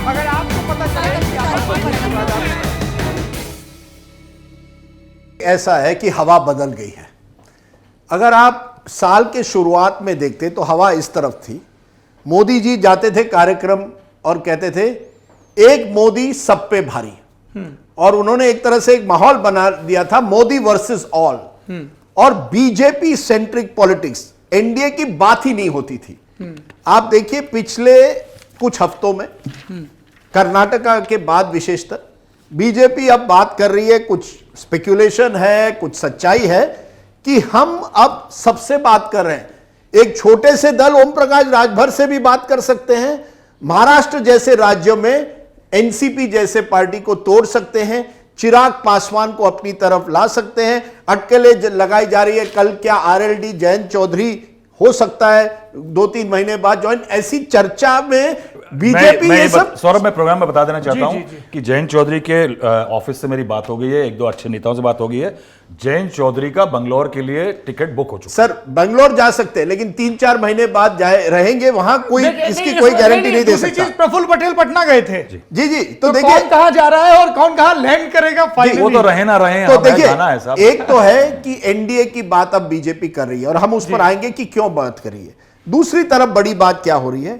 अगर आपको पता चले कि ऐसा है कि हवा बदल गई है। अगर आप साल के शुरुआत में देखते तो हवा इस तरफ थी, मोदी जी जाते थे कार्यक्रम और कहते थे एक मोदी सब पे भारी, और उन्होंने एक तरह से एक माहौल बना दिया था मोदी वर्सेस ऑल, और बीजेपी सेंट्रिक पॉलिटिक्स, एनडीए की बात ही नहीं होती थी। आप देखिए पिछले कुछ हफ्तों में कर्नाटका के बाद विशेषतर बीजेपी अब बात कर रही है, कुछ स्पेक्यूलेशन है, कुछ सच्चाई है कि हम अब सबसे बात कर रहे हैं। एक छोटे से दल ओम प्रकाश राजभर से भी बात कर सकते हैं, महाराष्ट्र जैसे राज्यों में एनसीपी जैसे पार्टी को तोड़ सकते हैं, चिराग पासवान को अपनी तरफ ला सकते हैं, अटकलें लगाई जा रही है। कल क्या आरएलडी जयंत चौधरी हो सकता है 2-3 महीने बाद ज्वाइन, ऐसी चर्चा में बीजेपी ये सब। सौरभ, मैं प्रोग्राम में बता देना चाहता हूं कि जयंत चौधरी के ऑफिस से मेरी बात हो गई है, 1-2 अच्छे नेताओं से बात हो गई है। जयंत चौधरी का बंगलौर के लिए टिकट बुक हो चुका है। सर बंगलौर जा सकते हैं, लेकिन 3-4 महीने बाद जाए रहेंगे वहां, कोई इसकी कोई गारंटी नहीं दे सकता। प्रफुल्ल पटेल पटना गए थे जी जी, तो देखिए कौन कहां जा रहा है और कौन कहां लैंड करेगा फाइनली, वो तो रहे ना रहे। तो देखिए एक तो है कि एनडीए की बात अब बीजेपी कर रही है और हम उस पर आएंगे कि क्यों बात कर रही है। दूसरी तरफ बड़ी बात क्या हो रही है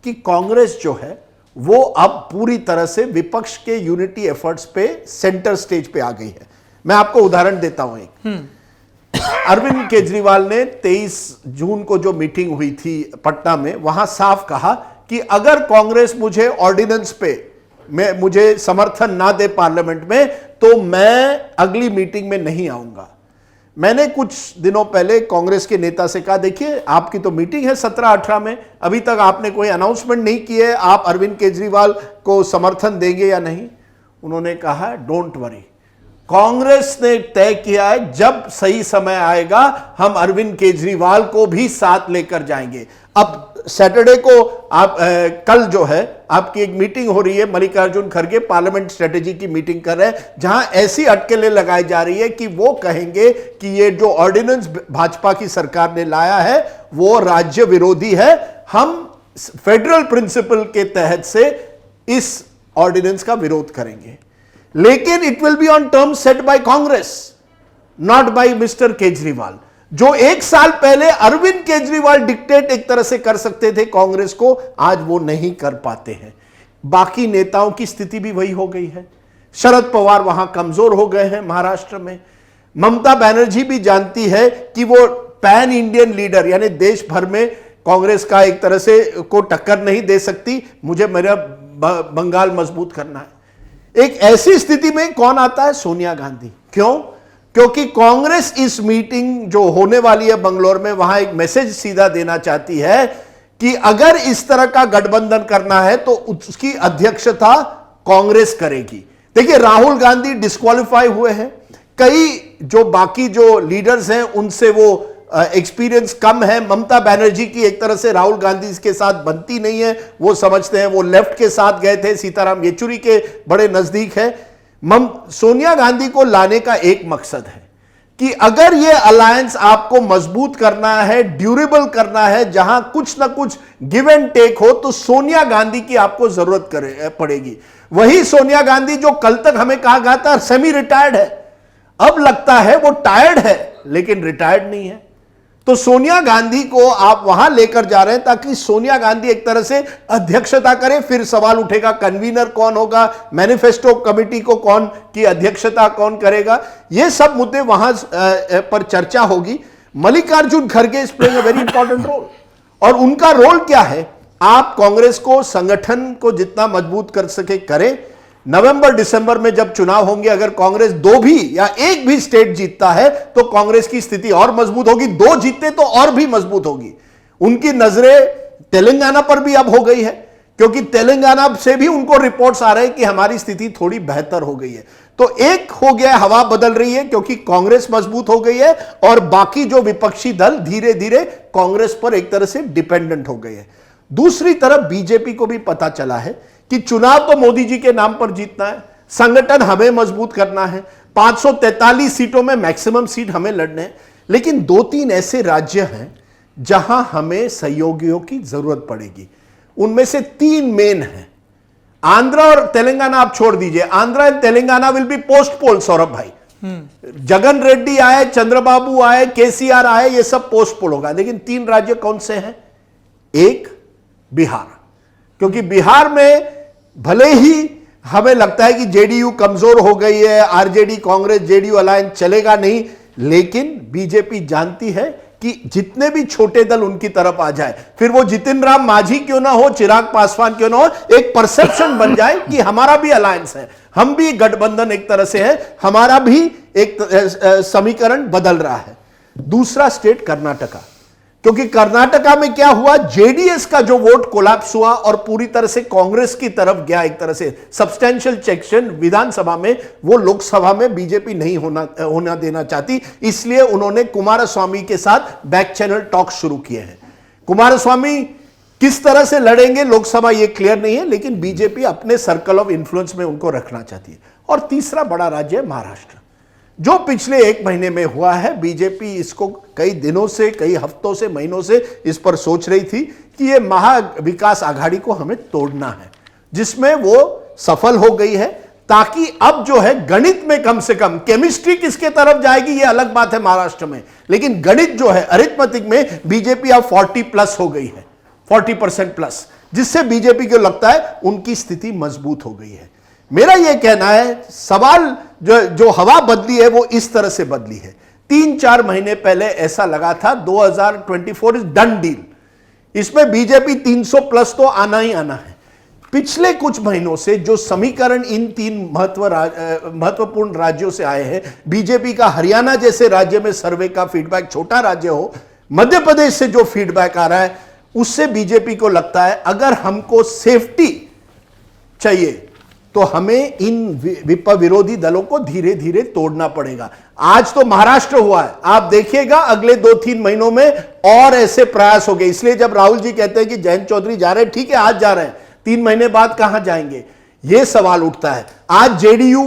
कि कांग्रेस जो है वो अब पूरी तरह से विपक्ष के यूनिटी एफर्ट्स पे सेंटर स्टेज पे आ गई है। मैं आपको उदाहरण देता हूं एक। अरविंद केजरीवाल ने 23 जून को जो मीटिंग हुई थी पटना में, वहां साफ कहा कि अगर कांग्रेस मुझे ऑर्डिनेंस पे मुझे समर्थन ना दे पार्लियामेंट में तो मैं अगली मीटिंग में नहीं आऊंगा। मैंने कुछ दिनों पहले कांग्रेस के नेता से कहा देखिए आपकी तो मीटिंग है 17-18 में, अभी तक आपने कोई अनाउंसमेंट नहीं की है, आप अरविंद केजरीवाल को समर्थन देंगे या नहीं। उन्होंने कहा डोंट वरी, कांग्रेस ने तय किया है जब सही समय आएगा हम अरविंद केजरीवाल को भी साथ लेकर जाएंगे। अब सैटरडे को आप कल जो है आपकी एक मीटिंग हो रही है, मल्लिकार्जुन खड़गे पार्लियामेंट स्ट्रेटेजी की मीटिंग कर रहे हैं, जहां ऐसी अटकलें लगाई जा रही है कि वो कहेंगे कि ये जो ऑर्डिनेंस भाजपा की सरकार ने लाया है वो राज्य विरोधी है, हम फेडरल प्रिंसिपल के तहत से इस ऑर्डिनेंस का विरोध करेंगे। लेकिन it will be on terms set by Congress, not by mister Kejriwal. जो एक साल पहले अरविंद केजरीवाल डिक्टेट एक तरह से कर सकते थे कांग्रेस को, आज वो नहीं कर पाते हैं। बाकी नेताओं की स्थिति भी वही हो गई है। शरद पवार वहां कमजोर हो गए हैं महाराष्ट्र में। ममता बनर्जी भी जानती है कि वो पैन इंडियन लीडर यानी देश भर में कांग्रेस का एक तरह से को टक्कर नहीं दे सकती, मुझे मेरा बंगाल मजबूत करना है। एक ऐसी स्थिति में कौन आता है? सोनिया गांधी। क्यों? क्योंकि कांग्रेस इस मीटिंग जो होने वाली है बंगलौर में, वहां एक मैसेज सीधा देना चाहती है कि अगर इस तरह का गठबंधन करना है तो उसकी अध्यक्षता कांग्रेस करेगी। देखिए राहुल गांधी डिस्क्वालीफाई हुए हैं, कई जो बाकी जो लीडर्स हैं उनसे वो एक्सपीरियंस कम है। ममता बनर्जी की एक तरह से राहुल गांधी के साथ बनती नहीं है, वो समझते हैं वो लेफ्ट के साथ गए थे, सीताराम येचुरी के बड़े नजदीक है। सोनिया गांधी को लाने का एक मकसद है कि अगर ये अलायंस आपको मजबूत करना है, ड्यूरेबल करना है, जहां कुछ ना कुछ गिव एंड टेक हो, तो सोनिया गांधी की आपको जरूरत पड़ेगी। वही सोनिया गांधी जो कल तक हमें कहा गया था सेमी रिटायर्ड है, अब लगता है वो टायर्ड है लेकिन रिटायर्ड नहीं है। तो सोनिया गांधी को आप वहां लेकर जा रहे हैं ताकि सोनिया गांधी एक तरह से अध्यक्षता करें। फिर सवाल उठेगा कन्वीनर कौन होगा, मैनिफेस्टो कमेटी को कौन की अध्यक्षता कौन करेगा, ये सब मुद्दे वहां पर चर्चा होगी। मल्लिकार्जुन खड़गे is playing a very important role, और उनका रोल क्या है? आप कांग्रेस को, संगठन को जितना मजबूत कर सके करें। नवंबर दिसंबर में जब चुनाव होंगे, अगर कांग्रेस 2 भी या 1 भी स्टेट जीतता है तो कांग्रेस की स्थिति और मजबूत होगी, 2 जीतते तो और भी मजबूत होगी। उनकी नजरें तेलंगाना पर भी अब हो गई है, क्योंकि तेलंगाना से भी उनको रिपोर्ट्स आ रहे हैं कि हमारी स्थिति थोड़ी बेहतर हो गई है। तो एक हो गया, हवा बदल रही है क्योंकि कांग्रेस मजबूत हो गई है और बाकी जो विपक्षी दल धीरे धीरे कांग्रेस पर एक तरह से डिपेंडेंट हो गए हैं। दूसरी तरफ बीजेपी को भी पता चला है कि चुनाव तो मोदी जी के नाम पर जीतना है, संगठन हमें मजबूत करना है, 543 सीटों में मैक्सिमम सीट हमें लड़ने हैं, लेकिन 2-3 ऐसे राज्य हैं जहां हमें सहयोगियों की जरूरत पड़ेगी। उनमें से 3 मेन हैं। आंध्र और तेलंगाना आप छोड़ दीजिए, Andhra and Telangana will be post पोल सौरभ भाई। जगन रेड्डी आए, चंद्रबाबू आए, केसीआर आए, ये सब पोस्ट पोल होगा। लेकिन 3 राज्य कौन से हैं? एक बिहार, क्योंकि बिहार में भले ही हमें लगता है कि जेडीयू कमजोर हो गई है, आरजेडी कांग्रेस जेडीयू अलायंस चलेगा नहीं, लेकिन बीजेपी जानती है कि जितने भी छोटे दल उनकी तरफ आ जाए, फिर वो जितिन राम मांझी क्यों ना हो, चिराग पासवान क्यों ना हो, एक परसेप्शन बन जाए कि हमारा भी अलायंस है, हम भी गठबंधन एक तरह से है, हमारा भी एक समीकरण बदल रहा है। दूसरा स्टेट कर्नाटका, क्योंकि कर्नाटका में क्या हुआ, जेडीएस का जो वोट कोलैप्स हुआ और पूरी तरह से कांग्रेस की तरफ गया, एक तरह से सब्सटेंशियल सेक्शन विधानसभा में, वो लोकसभा में बीजेपी नहीं होना देना चाहती, इसलिए उन्होंने कुमारस्वामी के साथ बैक चैनल टॉक शुरू किए हैं। कुमारस्वामी किस तरह से लड़ेंगे लोकसभा ये क्लियर नहीं है, लेकिन बीजेपी अपने सर्कल ऑफ इन्फ्लुएंस में उनको रखना चाहती है। और तीसरा बड़ा राज्य है महाराष्ट्र, जो पिछले 1 महीने में हुआ है। बीजेपी इसको कई दिनों से, कई हफ्तों से, महीनों से इस पर सोच रही थी कि ये महाविकास आघाड़ी को हमें तोड़ना है, जिसमें वो सफल हो गई है। ताकि अब जो है गणित में कम से कम, केमिस्ट्री किसके तरफ जाएगी ये अलग बात है महाराष्ट्र में, लेकिन गणित जो है अरिथमेटिक में बीजेपी अब 40+ हो गई है, 40% प्लस, जिससे बीजेपी को लगता है उनकी स्थिति मजबूत हो गई है। मेरा यह कहना है, सवाल जो हवा बदली है वो इस तरह से बदली है। 3-4 महीने पहले ऐसा लगा था 2024 इज डन डील, इसमें बीजेपी 300+ तो आना ही आना है। पिछले कुछ महीनों से जो समीकरण इन 3 महत्वपूर्ण राज्यों से आए हैं, बीजेपी का हरियाणा जैसे राज्य में सर्वे का फीडबैक, छोटा राज्य हो, मध्य प्रदेश से जो फीडबैक आ रहा है, उससे बीजेपी को लगता है अगर हमको सेफ्टी चाहिए तो हमें इन विरोधी दलों को धीरे धीरे तोड़ना पड़ेगा। आज तो महाराष्ट्र हुआ है, आप देखिएगा अगले 2-3 महीनों में और ऐसे प्रयास हो गए। इसलिए जब राहुल जी कहते हैं कि जयंत चौधरी जा रहे हैं, ठीक है आज जा रहे हैं, 3 महीने बाद कहां जाएंगे, यह सवाल उठता है। आज जेडीयू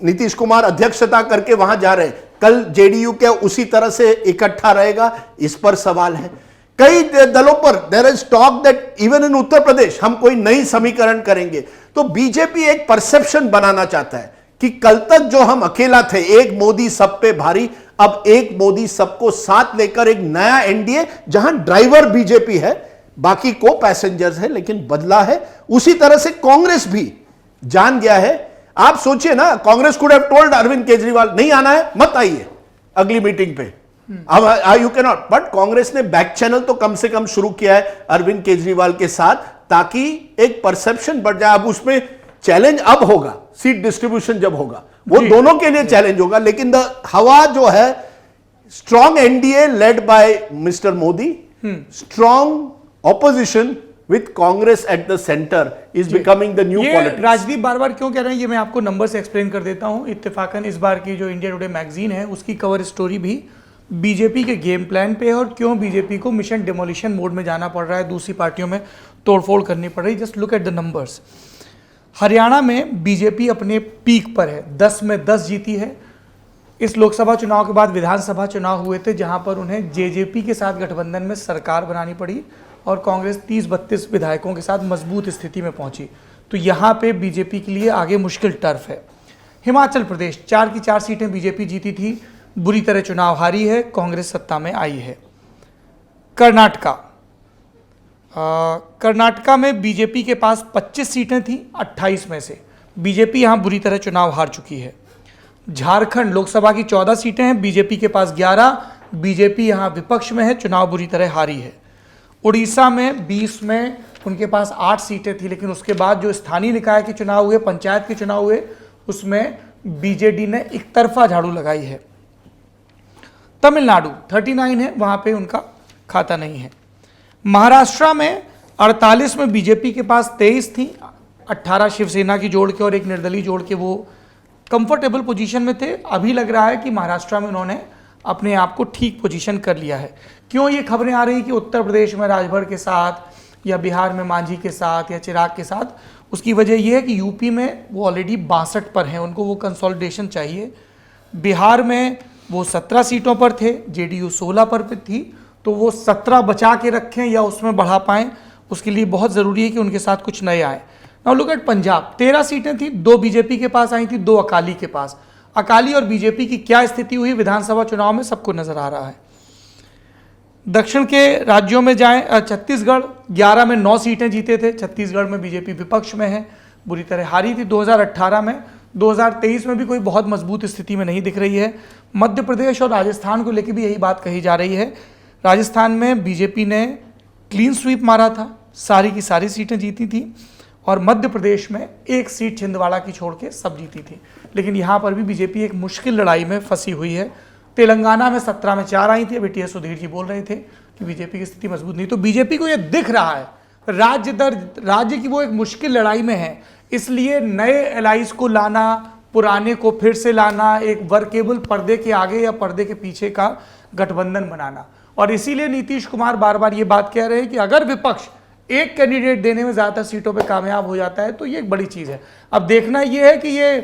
नीतीश कुमार अध्यक्षता करके वहां जा रहे हैं, कल जेडीयू क्या उसी तरह से इकट्ठा रहेगा, इस पर सवाल है। कई दलों पर there is talk that even in Uttar Pradesh हम कोई नई समीकरण करेंगे। तो बीजेपी एक परसेप्शन बनाना चाहता है कि कल तक जो हम अकेला थे, एक मोदी सब पे भारी, अब एक मोदी सबको साथ लेकर एक नया एनडीए, जहां ड्राइवर बीजेपी है, बाकी को पैसेंजर्स है, लेकिन बदला है। उसी तरह से कांग्रेस भी जान गया है। आप सोचिए ना, Congress could have told Arvind Kejriwal नहीं आना है, मत आइए अगली मीटिंग पे, अब you can not. But Congress ने बैक चैनल तो कम से कम शुरू किया है अरविंद केजरीवाल के साथ, ताकि एक परसेप्शन बढ़ जाए। अब उसमें चैलेंज अब होगा, सीट डिस्ट्रीब्यूशन जब होगा वो दोनों के लिए चैलेंज होगा, लेकिन द हवा जो है strong NDA led by mister Modi, strong opposition with Congress at the centre is becoming the new politics. Rajdeep बार बार क्यों कह रहे हैं, ये मैं आपको नंबर से एक्सप्लेन कर देता हूं। इत्तेफाकन इस बार की जो इंडिया टुडे मैगजीन है, उसकी कवर स्टोरी भी बीजेपी के गेम प्लान पे है और क्यों बीजेपी को मिशन डिमोलिशन मोड में जाना पड़ रहा है, दूसरी पार्टियों में तोड़फोड़ करनी पड़ रही। Just look at the numbers. Haryana में बीजेपी अपने पीक पर है, 10 में 10 जीती है। इस लोकसभा चुनाव के बाद विधानसभा चुनाव हुए थे, जहां पर उन्हें जेजेपी के साथ गठबंधन में सरकार बनानी पड़ी और कांग्रेस 30-32 विधायकों के साथ मजबूत स्थिति में पहुंची। तो यहाँ पे बीजेपी के लिए आगे मुश्किल टर्फ है। हिमाचल प्रदेश 4 की 4 सीटें बीजेपी जीती थी, बुरी तरह चुनाव हारी है, कांग्रेस सत्ता में आई है। कर्नाटका में बीजेपी के पास 25 सीटें थी, 28 में से बीजेपी यहां बुरी तरह चुनाव हार चुकी है। झारखंड लोकसभा की 14 सीटें हैं, बीजेपी के पास 11, बीजेपी यहां विपक्ष में है, चुनाव बुरी तरह हारी है। उड़ीसा में 20 में उनके पास 8 सीटें थी, लेकिन उसके बाद जो स्थानीय निकाय के चुनाव हुए, पंचायत के चुनाव हुए, उसमें बीजेडी ने एक तरफा झाड़ू लगाई है। तमिलनाडु 39 है, वहां पे उनका खाता नहीं है। महाराष्ट्र में 48 में बीजेपी के पास 23 थी, 18 शिवसेना की जोड़ के और एक निर्दलीय जोड़ के वो कंफर्टेबल पोजीशन में थे। अभी लग रहा है कि महाराष्ट्र में उन्होंने अपने आप को ठीक पोजीशन कर लिया है। क्यों ये खबरें आ रही कि उत्तर प्रदेश में राजभर के साथ या बिहार में मांझी के साथ या चिराग के साथ, उसकी वजह यह है कि यूपी में वो ऑलरेडी 62 पर हैं, उनको वो कंसोलिडेशन चाहिए। बिहार में वो 17 सीटों पर थे, जेडीयू 16 पर थी, तो वो 17 बचा के रखें या उसमें बढ़ा पाएं, उसके लिए बहुत ज़रूरी है कि उनके साथ कुछ नए आए। नाउ लुक एट पंजाब, 13 सीटें थी, 2 बीजेपी के पास आई थी, 2 अकाली के पास। अकाली और बीजेपी की क्या स्थिति हुई विधानसभा चुनाव में सबको नजर आ रहा है। दक्षिण के राज्यों में जाएं, छत्तीसगढ़ 11 में 9 सीटें जीते थे, छत्तीसगढ़ में बीजेपी विपक्ष में है, बुरी तरह हारी थी 2018 में। 2023 में भी कोई बहुत मजबूत स्थिति में नहीं दिख रही है। मध्य प्रदेश और राजस्थान को लेकर भी यही बात कही जा रही है। राजस्थान में बीजेपी ने क्लीन स्वीप मारा था, सारी की सारी सीटें जीती थी, और मध्य प्रदेश में 1 सीट छिंदवाड़ा की छोड़ के सब जीती थी। लेकिन यहाँ पर भी बीजेपी एक मुश्किल लड़ाई में फंसी हुई है। तेलंगाना में 17 में 4 आई थी। अभी टी एस सुधीर जी बोल रहे थे कि बीजेपी की स्थिति मजबूत नहीं, तो बीजेपी को यह दिख रहा है राज्य दर राज्य की वो एक मुश्किल लड़ाई में है, इसलिए नए एलाइज को लाना, पुराने को फिर से लाना, एक वर्केबल पर्दे के आगे या पर्दे के पीछे का गठबंधन बनाना। और इसीलिए नीतीश कुमार बार बार ये बात कह रहे हैं कि अगर विपक्ष एक कैंडिडेट देने में ज़्यादा सीटों पे कामयाब हो जाता है तो ये एक बड़ी चीज़ है। अब देखना ये है कि ये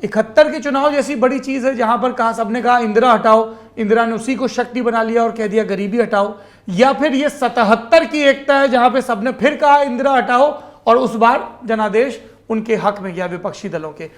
71 के चुनाव जैसी बड़ी चीज़ है जहां पर कहा सबने कहा इंदिरा हटाओ, इंदिरा ने उसी को शक्ति बना लिया और कह दिया गरीबी हटाओ, या फिर ये 77 की एकता है जहां पे सबने फिर कहा इंदिरा हटाओ और उस बार जनादेश उनके हक में गया विपक्षी दलों के।